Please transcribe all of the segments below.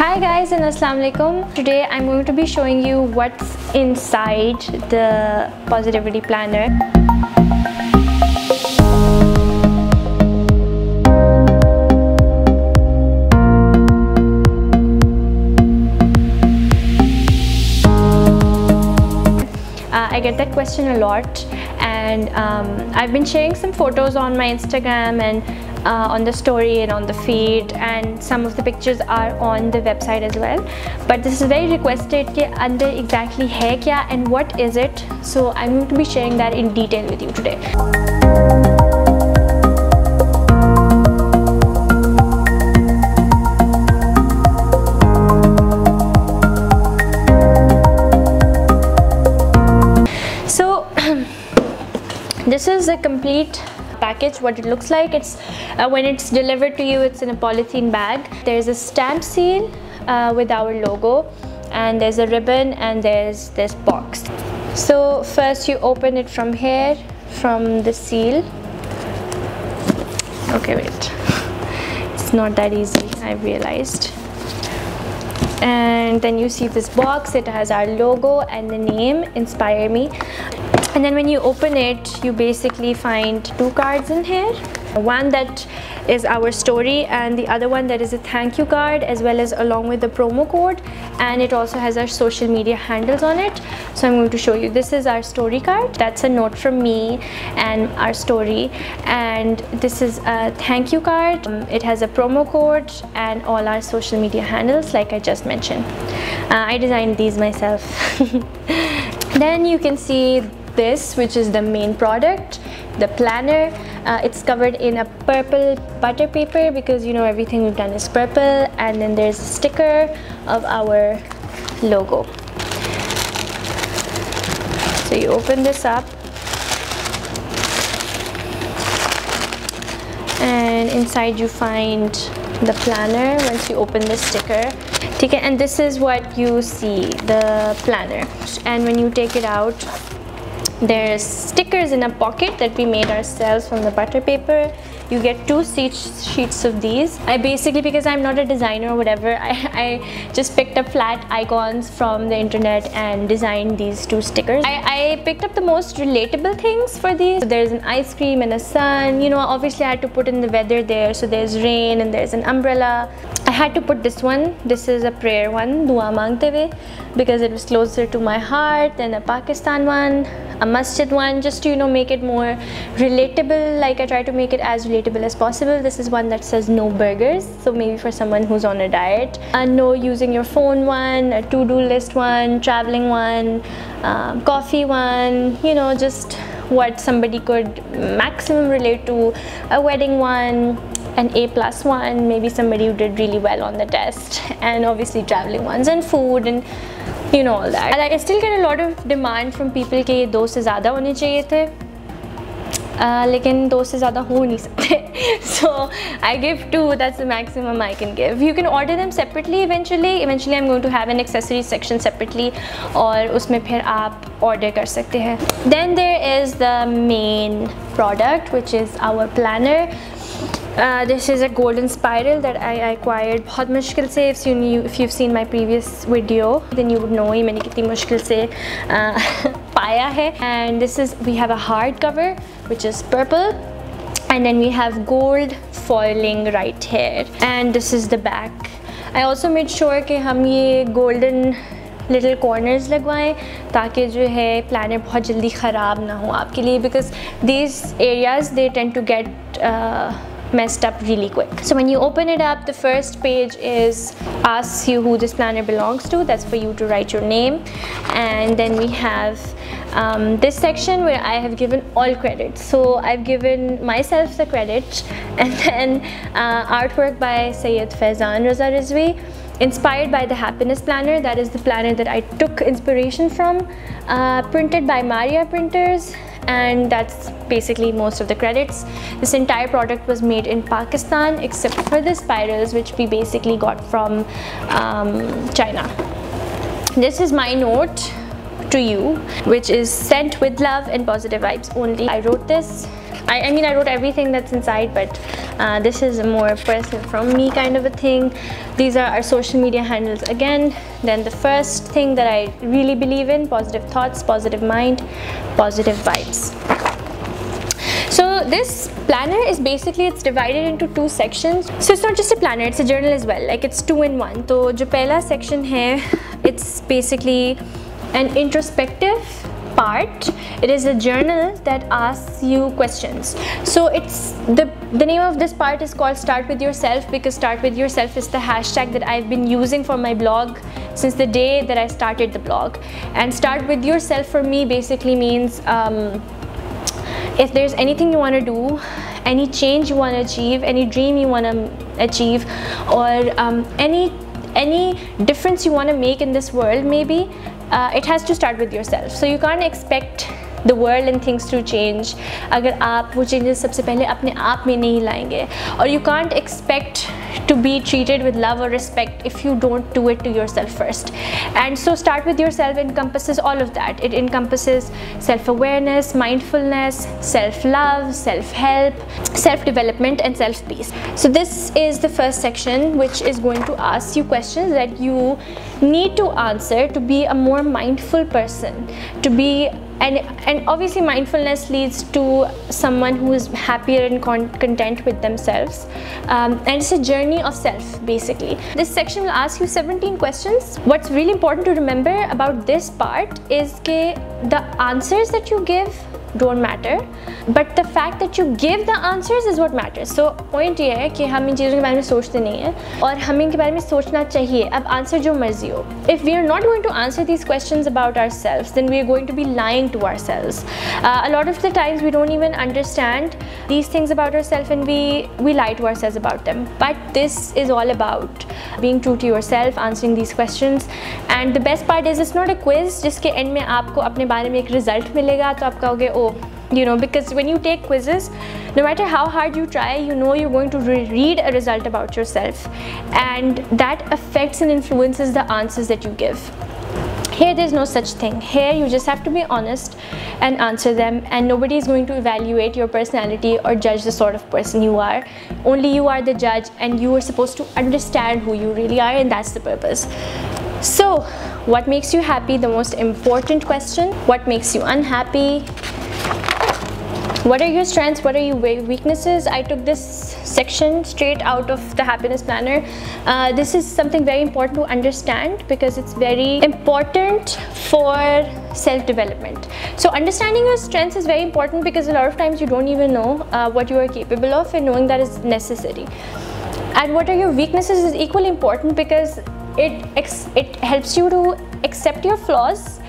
Hi guys and Assalamu Alaikum. Today I'm going to be showing you what's inside the positivity planner. I get that question a lot, and I've been sharing some photos on my Instagram and on the story and on the feed, and some of the pictures are on the website as well. But this is very requested कि अंदर exactly है क्या and what is it. So I'm going to be sharing that in detail with you today. This is a complete package. What it looks like, it's when it's delivered to you, it's in a polythene bag. There's a stamp seal with our logo, and there's a ribbon, and there's this box. So first you open it from here, from the seal. Okay, wait, it's not that easy, I realized. And then you see this box. It has our logo and the name Inspire Me. And then when you open it, you basically find two cards in here. One that is our story, and the other one that is a thank you card, as well as along with the promo code, and it also has our social media handles on it. So I'm going to show you. This is our story card. That's a note from me and our story, and this is a thank you card. It has a promo code and all our social media handles like I just mentioned. I designed these myself. Then you can see this, which is the main product, the planner. It's covered in a purple butter paper because you know everything we've done is purple, and then there's a sticker of our logo. So you open this up, and inside you find the planner once you open the sticker. And this is what you see, the planner. And when you take it out, there's stickers in a pocket that we made ourselves from the butter paper. You get two sheets of these. I basically, because I'm not a designer or whatever, I just picked up flat icons from the internet and designed these two stickers. I picked up the most relatable things for these. So there's an ice cream and a sun. You know, obviously I had to put in the weather there. So there's rain and there's an umbrella. I had to put this one. This is a prayer one, Dua Mangte Hue, because it was closer to my heart than a Pakistan one, a masjid one, just to, you know, make it more relatable. Like I try to make it as relatable as possible. This is one that says no burgers, so maybe for someone who's on a diet. A no using your phone one, a to-do list one, traveling one, coffee one, you know, just what somebody could maximum relate to. A wedding one, an A+ one, maybe somebody who did really well on the test, and obviously traveling ones, and food, and you know all that. I still get a lot of demand from people कि ये 2 से ज़्यादा होने चाहिए थे, लेकिन 2 से ज़्यादा हो नहीं सकते. So I give 2. That's the maximum I can give. You can order them separately eventually. Eventually I'm going to have an accessories section separately, और उसमें फिर आप order कर सकते हैं. Then there is the main product, which is our planner. This is a golden spiral that I acquired बहुत मुश्किल से. If you've seen my previous video, then you would know ये मैंने कितनी मुश्किल से पाया है. And this is, we have a hard cover which is purple, and then we have gold foiling right here, and this is the back. I also made sure कि हम ये golden little corners लगवाएं ताकि जो है planner बहुत जल्दी ख़राब ना हो आपके लिए, because these areas they tend to get messed up really quick. So when you open it up, the first page asks you who this planner belongs to. That's for you to write your name. And then we have this section where I have given all credit. So I've given myself the credit, and then artwork by Sayyid Faizan Raza Rizvi, inspired by the happiness planner. That is the planner that I took inspiration from, printed by Maria Printers, and that's basically most of the credits. This entire product was made in Pakistan except for the spirals, which we basically got from China. This is my note to you, which is sent with love and positive vibes only. I wrote this. I mean, I wrote everything that's inside, but this is a more personal from me kind of a thing. These are our social media handles again. Then the first thing that I really believe in: positive thoughts, positive mind, positive vibes. So this planner is basically, it's divided into 2 sections. So it's not just a planner, it's a journal as well. Like, it's 2 in 1. So jo pehla section hai, it's basically an introspective part. It is a journal that asks you questions. So it's the name of this part is called Start With Yourself, because Start With Yourself is the hashtag that I've been using for my blog since the day that I started the blog. And Start With Yourself for me basically means if there's anything you want to do, any change you want to achieve, any dream you want to achieve, or any difference you want to make in this world, maybe it has to start with yourself. So you can't expect the world and things to change अगर आप वो changes सबसे पहले अपने आप में नहीं लाएंगे. Or you can't expect to be treated with love or respect if you don't do it to yourself first. And so Start With Yourself encompasses all of that. It encompasses self-awareness, mindfulness, self-love, self-help, self-development, and self-peace. So this is the first section, which is going to ask you questions that you need to answer to be a more mindful person, to be and obviously mindfulness leads to someone who is happier and content with themselves, and it's a journey of self basically. This section will ask you 17 questions. What's really important to remember about this part is that the answers that you give don't matter, but the fact that you give the answers is what matters. So point ये है कि हम इन चीज़ों के बारे में सोचते नहीं हैं और हमें इनके बारे में सोचना चाहिए. अब आंसर जो मर्जी हो. If we are not going to answer these questions about ourselves, then we are going to be lying to ourselves. A lot of the times we don't even understand these things about ourselves, and we lie to ourselves about them. But this is all about being true to yourself, answering these questions. And the best part is it's not a quiz जिसके end में आपको अपने बारे में एक result मिलेगा तो आप कहोगे you know, because when you take quizzes, no matter how hard you try, you know you're going to read a result about yourself, and that affects and influences the answers that you give. Here there's no such thing. Here you just have to be honest and answer them, and nobody is going to evaluate your personality or judge the sort of person you are. Only you are the judge, and you are supposed to understand who you really are, and that's the purpose. So what makes you happy? The most important question. What makes you unhappy? What are your strengths? What are your weaknesses? I took this section straight out of the Happiness Planner. This is something very important to understand because it's very important for self-development. So understanding your strengths is very important because a lot of times you don't even know what you are capable of, and knowing that is necessary. And what are your weaknesses is equally important because it helps you to accept your flaws.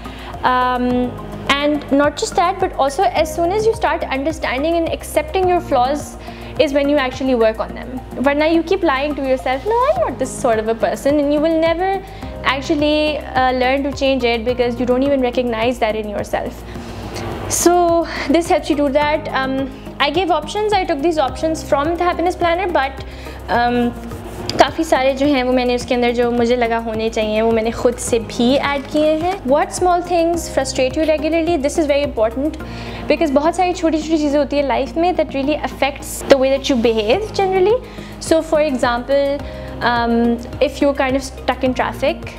And not just that, but also as soon as you start understanding and accepting your flaws is when you actually work on them. But now you keep lying to yourself, no, I'm not this sort of a person, and you will never actually learn to change it because you don't even recognize that in yourself. So this helps you do that. I gave options. I took these options from the Happiness Planner, but काफ़ी सारे जो हैं वो मैंने उसके अंदर जो मुझे लगा होने चाहिए वो मैंने खुद से भी ऐड किए हैं. What small things frustrate you regularly? This is very important because बहुत सारी छोटी छोटी चीज़ें होती है लाइफ में that really affects the way that you behave generally. So for example, if you're kind of stuck in traffic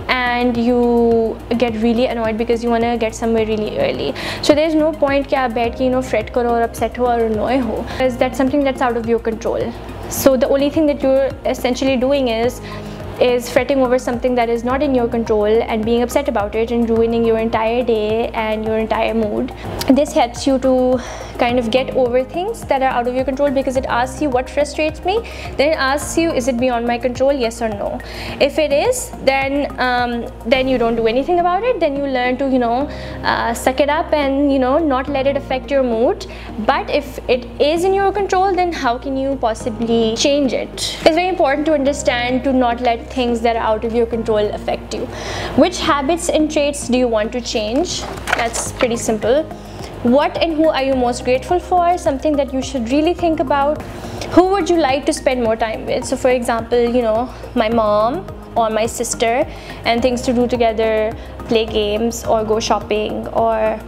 and you get really annoyed because you want to get somewhere really early, so there's no point कि आप बैठ के फ्ret करो और upset हो और annoy हो, because that's something that's out of your control. So the only thing that you're essentially doing is fretting over something that is not in your control and being upset about it and ruining your entire day and your entire mood. This helps you to kind of get over things that are out of your control because it asks you what frustrates me, then it asks you, is it beyond my control, yes or no? If it is, then you don't do anything about it, then you learn to suck it up and not let it affect your mood. But if it is in your control, then how can you possibly change it? It's very important to understand to not let things that are out of your control affect you. Which habits and traits do you want to change? That's pretty simple. What and who are you most grateful for? Something that you should really think about. Who would you like to spend more time with? So for example, my mom or my sister, and things to do together, play games or go shopping or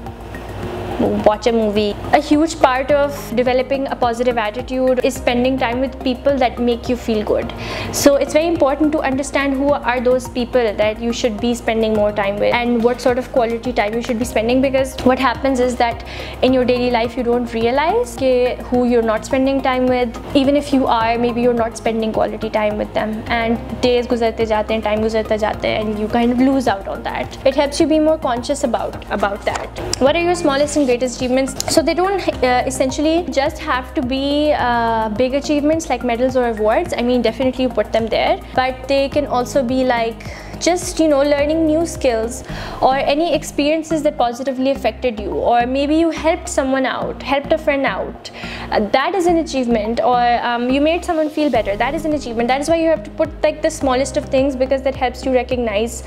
watch a movie. A huge part of developing a positive attitude is spending time with people that make you feel good. So it's very important to understand who are those people that you should be spending more time with and what sort of quality time you should be spending, because what happens is that in your daily life you don't realize who you're not spending time with. Even if you are, maybe you're not spending quality time with them, and days guzarte jate hain, time guzarta jata hai, and you kind of lose out on that. It helps you be more conscious about that. What are your smallest and greatest achievements? So they don't essentially just have to be big achievements like medals or awards. I mean, definitely you put them there, but they can also be like just, you know, learning new skills or any experiences that positively affected you, or maybe you helped someone out, helped a friend out. That is an achievement. Or you made someone feel better. That is an achievement. That is why you have to put like the smallest of things, because that helps you recognize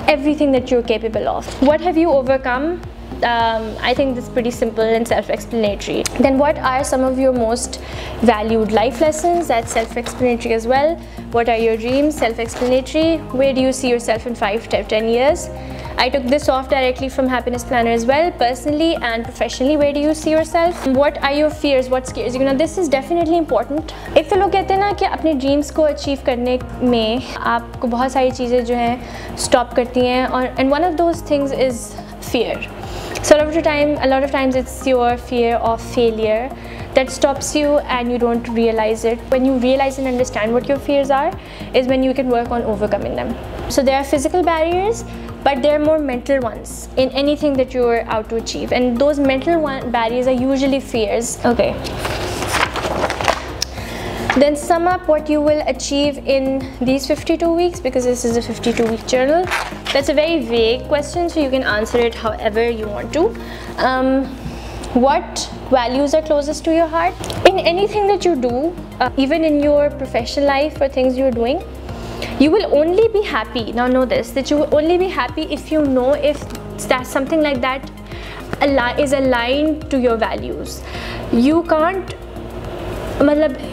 everything that you're capable of. What have you overcome? I think this is pretty simple and self-explanatory. Then what are some of your most valued life lessons? That's self-explanatory as well. What are your dreams? Self-explanatory. Where do you see yourself in 5 to 10 years? I took this off directly from Happiness Planner as well. Personally and professionally, where do you see yourself? What are your fears? What scares you? Now this is definitely important. एक तो लोग कहते हैं ना कि अपने dreams को achieve करने में आपको बहुत सारी चीज़ें जो हैं stop करती हैं, और and one of those things is fear. So a lot of times it's your fear of failure that stops you, and you don't realize it. When you realize and understand what your fears are is when you can work on overcoming them. So there are physical barriers, but there are more mental ones in anything that you're out to achieve, and those mental barriers are usually fears. Okay. Then sum up what you will achieve in these 52 weeks, because this is a 52-week journal. That's a very vague question, so you can answer it however you want to. What values are closest to your heart? In anything that you do, even in your professional life or things you're doing, you will only be happy. Now know this, that you will only be happy if you know if that's something like that is aligned to your values. You can't,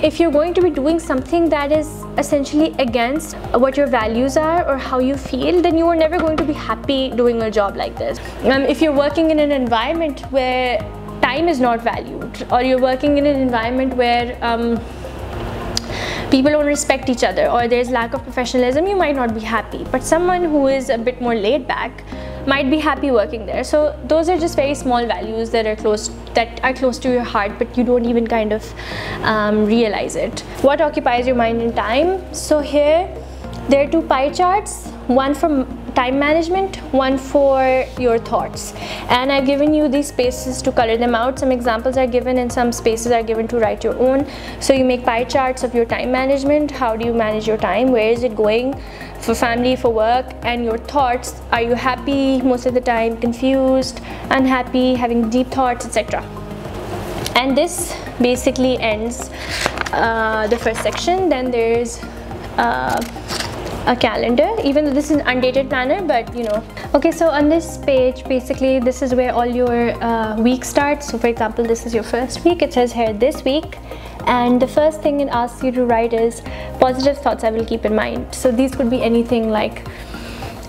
if you're going to be doing something that is essentially against what your values are or how you feel, then you are never going to be happy doing a job like this. If you're working in an environment where time is not valued, or you're working in an environment where people don't respect each other, or there's lack of professionalism, you might not be happy. But someone who is a bit more laid back might be happy working there. So those are just very small values that are close to your heart, but you don't even kind of realize it. What occupies your mind and time? So here there are 2 pie charts, one for time management, one for your thoughts, and I've given you these spaces to color them out. Some examples are given and some spaces are given to write your own. So you make pie charts of your time management. How do you manage your time? Where is it going? For family, for work. And your thoughts, are you happy most of the time, confused, unhappy, having deep thoughts, etc. And this basically ends the first section. Then there's a calendar, even though this is an undated planner, but you know. Okay, so on this page, basically this is where all your week starts. So for example, this is your first week. It says here this week, and the first thing it asks you to write is positive thoughts I will keep in mind. So these could be anything like,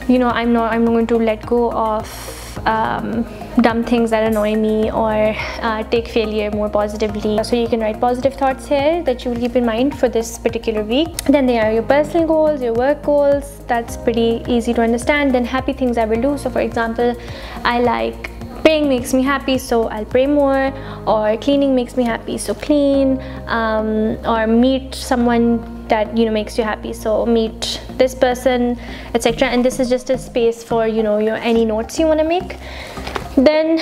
you know, I'm going to let go of dumb things that annoy me, or take failure more positively. So you can write positive thoughts here that you will keep in mind for this particular week. Then there are your personal goals, your work goals. That's pretty easy to understand. Then happy things I will do. So for example, I like praying, makes me happy, so I'll pray more. Or cleaning makes me happy, so clean. Or meet someone that, you know, makes you happy, so meet this person, etc. And this is just a space for, you know, your any notes you want to make. Then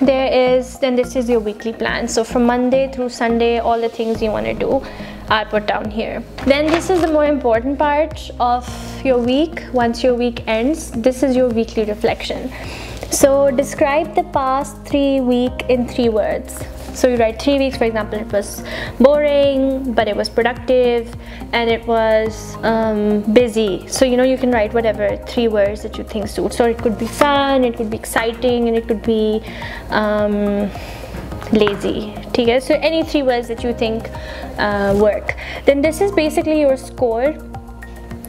this is your weekly plan. So from Monday through Sunday, all the things you want to do are put down here. Then this is the more important part of your week. Once your week ends, this is your weekly reflection. So describe the past 3 weeks in 3 words. So you write 3 weeks, for example, it was boring, but it was productive, and it was busy. So, you know, you can write whatever 3 words that you think suit. So it could be fun, it could be exciting, and it could be lazy. Okay? So any 3 words that you think work. Then this is basically your score.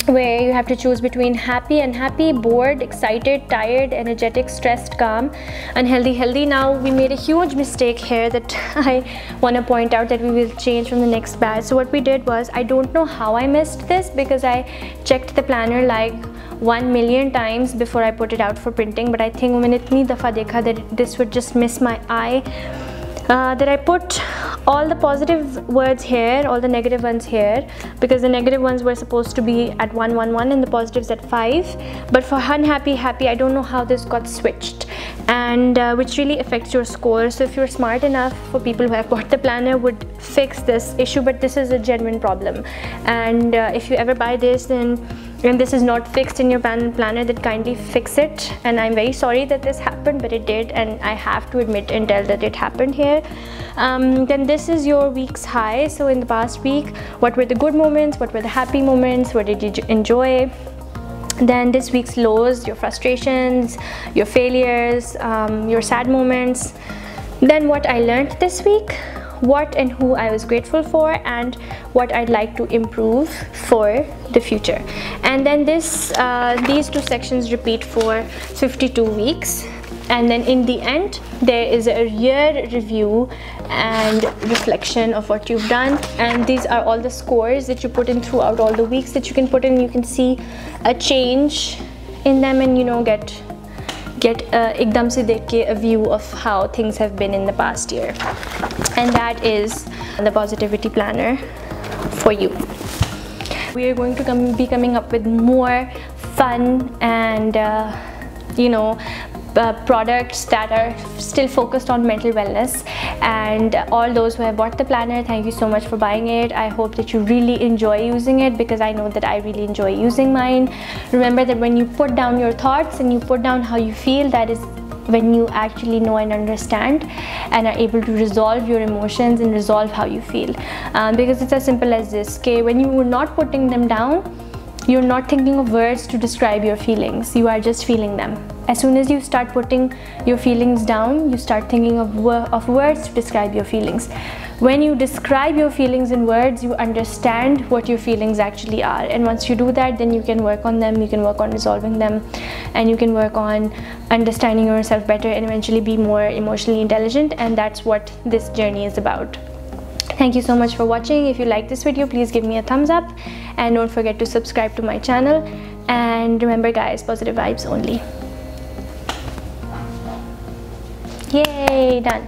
where you have to choose between happy, unhappy, bored, excited, tired, energetic, stressed, calm, unhealthy, healthy. Now we made a huge mistake here that I want to point out that we will change from the next batch. So what we did was, I don't know how I missed this because I checked the planner like 1 million times before I put it out for printing, but I think मैंने इतनी दफ़ा देखा that this would just miss my eye, that I put all the positive words here, all the negative ones here, because the negative ones were supposed to be at 111 and the positives at 5. But for unhappy, happy, I don't know how this got switched, and which really affects your score. So if you're smart enough, for people who have bought the planner, would fix this issue, but this is a genuine problem. And if you ever buy this and this is not fixed in your planner, then kindly fix it. And I'm very sorry that this happened, but it did, and I have to admit and tell that it happened here. Then this is your week's high. So in the past week, what were the good moments, what were the happy moments, what did you enjoy? Then this week's lows, your frustrations, your failures, your sad moments. Then what I learned this week, what and who I was grateful for, and what I'd like to improve for the future. And then these two sections repeat for 52 weeks. And then in the end, there is a year review and reflection of what you've done. And these are all the scores that you put in throughout all the weeks that you can put in. You can see a change in them, and get ekdam se dekh ke a view of how things have been in the past year. And that is the Positivity Planner for you. We are going to be coming up with more fun and products that are still focused on mental wellness. And all those who have bought the planner, thank you so much for buying it. I hope that you really enjoy using it, because I know that I really enjoy using mine. Remember that when you put down your thoughts and you put down how you feel, that is when you actually know and understand and are able to resolve your emotions and resolve how you feel. Because it's as simple as this, okay? When you are not putting them down, you're not thinking of words to describe your feelings, you are just feeling them. As soon as you start putting your feelings down, you start thinking of words to describe your feelings. When you describe your feelings in words, you understand what your feelings actually are. And once you do that, then you can work on them, you can work on resolving them, and you can work on understanding yourself better and eventually be more emotionally intelligent. And that's what this journey is about. Thank you so much for watching. If you like this video, please give me a thumbs up, and don't forget to subscribe to my channel. And remember guys, positive vibes only. Yay, done.